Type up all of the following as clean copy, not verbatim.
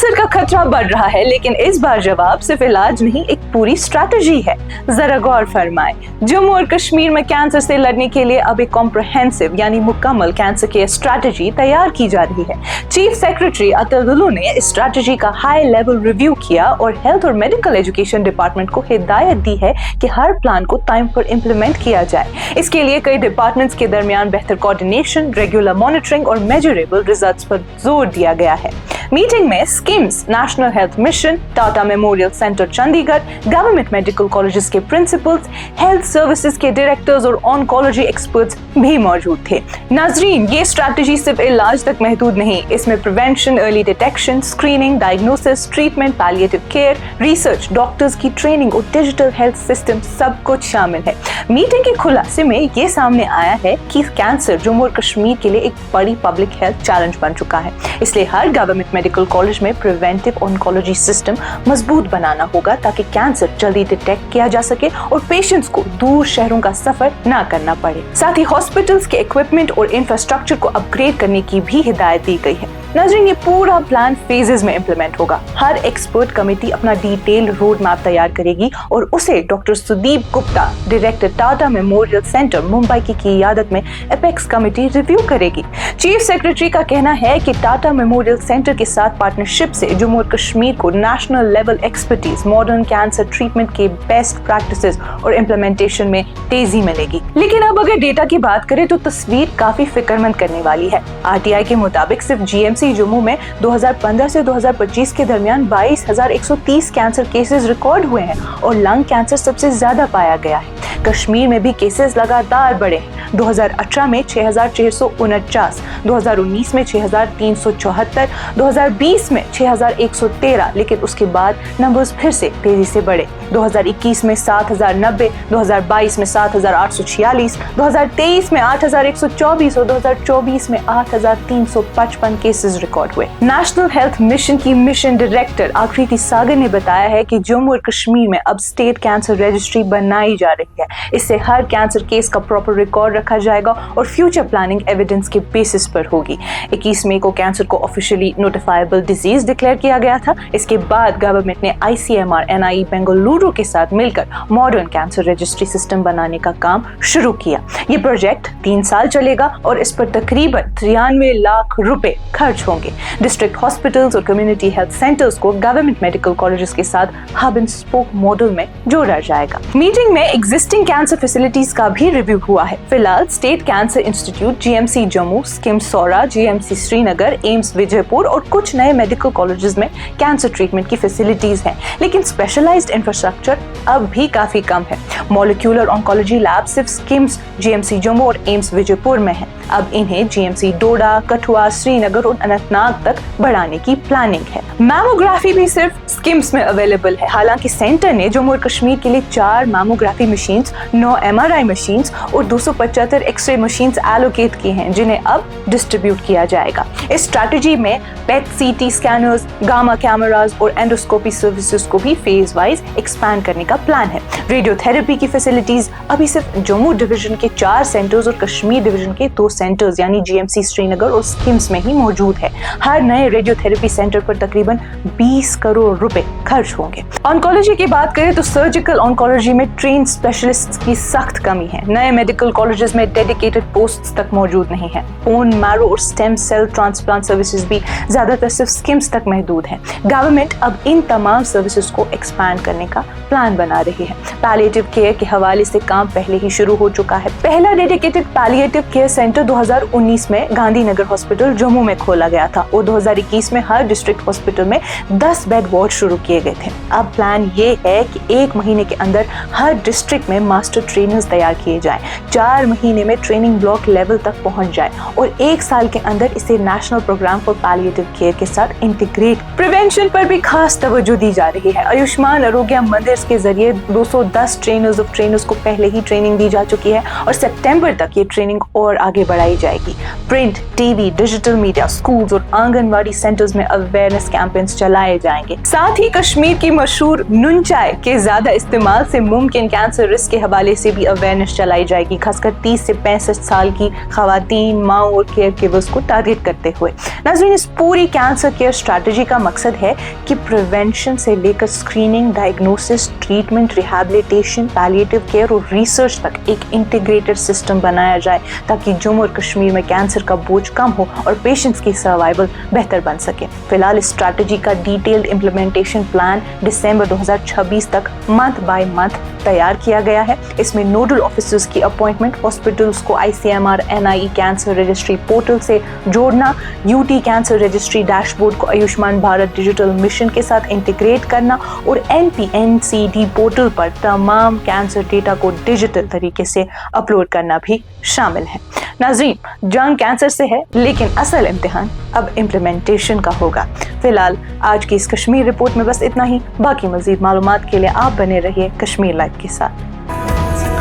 Cancer का खतरा बढ़ रहा है, लेकिन इस बार जवाब सिर्फ इलाज नहीं, एक पूरी स्ट्रैटेजी है। जरा गौर फरमाएं। जम्मू और कश्मीर में कैंसर से लड़ने के लिए अब एक कॉम्प्रहेंसिव यानी मुकम्मल कैंसर केयर स्ट्रैटेजी तैयार की जा रही है। चीफ सेक्रेटरी अतुल दुल्लू ने इस स्ट्रैटेजी का हाई लेवल रिव्यू किया और हेल्थ और मेडिकल एजुकेशन डिपार्टमेंट को हिदायत दी है कि हर प्लान को टाइम पर इम्प्लीमेंट किया जाए। इसके लिए कई डिपार्टमेंट्स के दरमियान बेहतर कोऑर्डिनेशन, रेगुलर मॉनिटरिंग और मेजरेबल रिजल्ट्स पर जोर दिया गया है। मीटिंग में schemes, national health mission, Tata memorial centre Chandigarh, government medical colleges के प्रिंसिपल्स, हेल्थ सर्विसेज के डायरेक्टर्स और ऑन्कोलॉजी एक्सपर्ट्स भी मौजूद थे। नाजरीन, ये स्ट्रैटेजी सिर्फ इलाज तक महदूद नहीं, इसमें prevention, early detection, screening, diagnosis, treatment, palliative care, research, doctors की ट्रेनिंग और डिजिटल हेल्थ सिस्टम सब कुछ शामिल है। मीटिंग के खुलासे में ये सामने आया है कि कैंसर जम्मू और कश्मीर के लिए एक बड़ी पब्लिक हेल्थ चैलेंज बन चुका है, इसलिए हर गवर्नमेंट मेडिकल कॉलेज में प्रिवेंटिव ऑन्कोलॉजी सिस्टम मजबूत बनाना होगा ताकि कैंसर जल्दी डिटेक्ट किया जा सके और पेशेंट्स को दूर शहरों का सफर ना करना पड़े। साथ ही हॉस्पिटल्स के इक्विपमेंट और इंफ्रास्ट्रक्चर को अपग्रेड करने की भी हिदायत दी गई है। नाज़रीन, ये पूरा प्लान फेजेस में इम्प्लीमेंट होगा। हर एक्सपर्ट कमेटी अपना डिटेल रोड मैप तैयार करेगी और उसे doctor Sudeep Gupta, director Tata memorial centre Mumbai की क़ियादत में एपेक्स कमेटी रिव्यू करेगी। चीफ सेक्रेटरी का कहना है कि टाटा मेमोरियल सेंटर के साथ पार्टनरशिप से जम्मू और कश्मीर को national level expertise, modern cancer treatment के बेस्ट प्रैक्टिसेस और इम्प्लीमेंटेशन में तेजी मिलेगी। लेकिन अब अगर डेटा की बात करें तो तस्वीर काफी फिक्रमंद करने वाली है। आरटीआई के मुताबिक सिर्फ जीएमसी जम्मू में 2015 से 2025 के दरमियान 22,130 कैंसर केसेस रिकॉर्ड हुए हैं और लंग कैंसर सबसे ज्यादा पाया गया है। कश्मीर में भी केसेस लगातार बढ़े। 2018 में 6,649, 2019 में 6,374, 2020 में 6,113, लेकिन उसके बाद नंबर्स फिर से तेजी से बढ़े। 2021 में 7,090, 2022 में 7,846, 2023 में 8,124 और 2024 में 8,355 केसेस रिकॉर्ड हुए। नेशनल हेल्थ मिशन की मिशन डायरेक्टर आकृति सागर ने बताया है कि जम्मू और कश्मीर में अब स्टेट कैंसर रजिस्ट्री बनाई जा रही है। इससे हर कैंसर केस का प्रॉपर रिकॉर्ड रखा जाएगा और फ्यूचर प्लानिंग एविडेंस के बेसिस पर होगी। 21 मई को कैंसर को ऑफिशियली नोटिफाइबल डिजीज डिक्लेयर किया गया था। इसके बाद गवर्नमेंट ने ICMR NIE बेंगलुरु के साथ मिलकर मॉडर्न कैंसर रजिस्ट्री सिस्टम बनाने का काम शुरू किया। ये प्रोजेक्ट 3 साल चलेगा और इस पर तकरीबन 93 लाख रुपए खर्च होंगे। डिस्ट्रिक्ट हॉस्पिटल्स और कम्युनिटी हेल्थ सेंटर्स को गवर्नमेंट मेडिकल कॉलेजेस के साथ हब एंड स्पोक मॉडल में जोड़ा जाएगा। मीटिंग में एग्जिस्टिंग कैंसर फैसिलिटीज का भी रिव्यू हुआ है। फिलहाल state cancer institute GMC Jammu, SKIMS Soura, GMC Srinagar, AIIMS Vijaypur और कुछ नए मेडिकल कॉलेजेस में कैंसर ट्रीटमेंट की फैसिलिटीज हैं, लेकिन स्पेशलाइज्ड इंफ्रास्ट्रक्चर अब भी काफी कम है। मॉलिक्यूलर ऑन्कोलॉजी लैब सिर्फ स्किम्स GMC जम्मू और एम्स विजयपुर में है। अब इन्हें GMC डोडा, कठुआ, श्रीनगर और अनंतनाग तक बढ़ाने की प्लानिंग है। मैमोग्राफी भी सिर्फ स्किम्स में अवेलेबल है। हालांकि सेंटर ने जम्मू और कश्मीर के लिए 4 मैमोग्राफी मशीन्स, 9 MRI मशीन्स और 275 एक्सरे मशीन्स एलोकेट की हैं, जिन्हें अब डिस्ट्रीब्यूट किया जाएगा। इस स्ट्रैटेजी में PET CT scanners, gamma cameras और एंडोस्कोपी सर्विसेज को भी फेज वाइज एक्सपैंड करने का प्लान है। रेडियोथेरेपी की फैसिलिटीज अभी सिर्फ जम्मू डिवीजन के 4 सेंटर्स और कश्मीर डिवीजन के 2 सेंटर्स यानी GMC श्रीनगर और स्किम्स में ही मौजूद है। हर नए रेडियोथेरेपी सेंटर पर तकरीबन 20 करोड़ रुपए खर्च होंगे। ऑन्कोलॉजी की बात करें तो सर्जिकल ऑन्कोलॉजी में ट्रेन स्पेशलिस्ट की सख्त कमी है। नए मेडिकल कॉलेजेस में डेडिकेटेड पोस्ट्स तक मौजूद नहीं है। बोन मैरो और स्टेम सेल ट्रांसप्लांट सर्विसेज भी ज्यादातर सिर्फ स्किम्स तक महदूद है। गवर्नमेंट अब इन तमाम सर्विसेज को एक्सपैंड करने का प्लान बना रही है। पैलिएटिव केयर के हवाले से काम पहले ही शुरू हो चुका है। पहला डेडिकेटेड पैलिएटिव केयर सेंटर 2019 में गांधीनगर हॉस्पिटल जम्मू में खोला गया था और 2021 में हर डिस्ट्रिक्ट हॉस्पिटल में 10 बेड वार्ड शुरू किए गए थे। अब प्लान ये है कि 1 महीने के अंदर हर डिस्ट्रिक्ट में मास्टर ट्रेनर्स तैयार किए जाएं, 4 महीने में ट्रेनिंग ब्लॉक लेवल तक पहुंच जाए और 1 साल के अंदर इसे national programme for palliative care के साथ इंटीग्रेट। प्रिवेंशन पर भी खास तवज्जो दी जा रही है। आयुष्मान आरोग्य मंदिर के जरिए 210 ट्रेनर्स को पहले ही ट्रेनिंग दी जा चुकी है और सितंबर तक ये ट्रेनिंग और आगे बढ़ाई जाएगी। Print, TV, digital media, schools और आंगनवाड़ी सेंटर्स में अवेयरनेस कैंपेन्स चलाए जाएंगे। साथ ही कश्मीर की मशहूर नून चाय के ज्यादा इस्तेमाल से मुमकिन कैंसर रिस्क के हवाले से भी अवेयरनेस चलाई जाएगी, खासकर 30 से 65 साल की खवातीन, माँ और केयर गिवर्स को टारगेट करते हुए। नाज़रीन, इस पूरी कैंसर केयर स्ट्रैटेजी का मकसद है कि प्रिवेंशन से लेकर screening, diagnosis, treatment, rehabilitation, palliative care और रिसर्च तक एक इंटीग्रेटेड सिस्टम बनाया जाए, ताकि जम्मू और कश्मीर में कैंसर का बोझ कम हो और पेशेंट्स की सर्वाइवल बेहतर बन सके। फिलहाल इस स्ट्रैटेजी का डिटेल्ड इम्प्लीमेंटेशन प्लान दिसंबर 2026 तक मंथ बाय मंथ तैयार किया गया है। इसमें नोडल ऑफिसर्स की अपॉइंटमेंट, हॉस्पिटल्स को ICMR NIE cancer registry portal से जोड़ना, UT कैंसर रजिस्ट्री डैशबोर्ड को आयुष्मान भारत डिजिटल मिशन के साथ इंटीग्रेट करना और NPNCD पोर्टल पर तमाम कैंसर डेटा को डिजिटल तरीके से अपलोड करना भी शामिल है। नाज़रीन, जंग कैंसर से है, लेकिन असल इम्तिहान अब इम्प्लीमेंटेशन का होगा। फिलहाल आज की इस कश्मीर रिपोर्ट में बस इतना ही। बाकी मजीद मालूमात के लिए आप बने रहिए कश्मीर लाइव के साथ।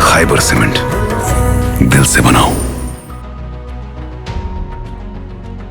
खैबर सीमेंट, दिल से बनाओ।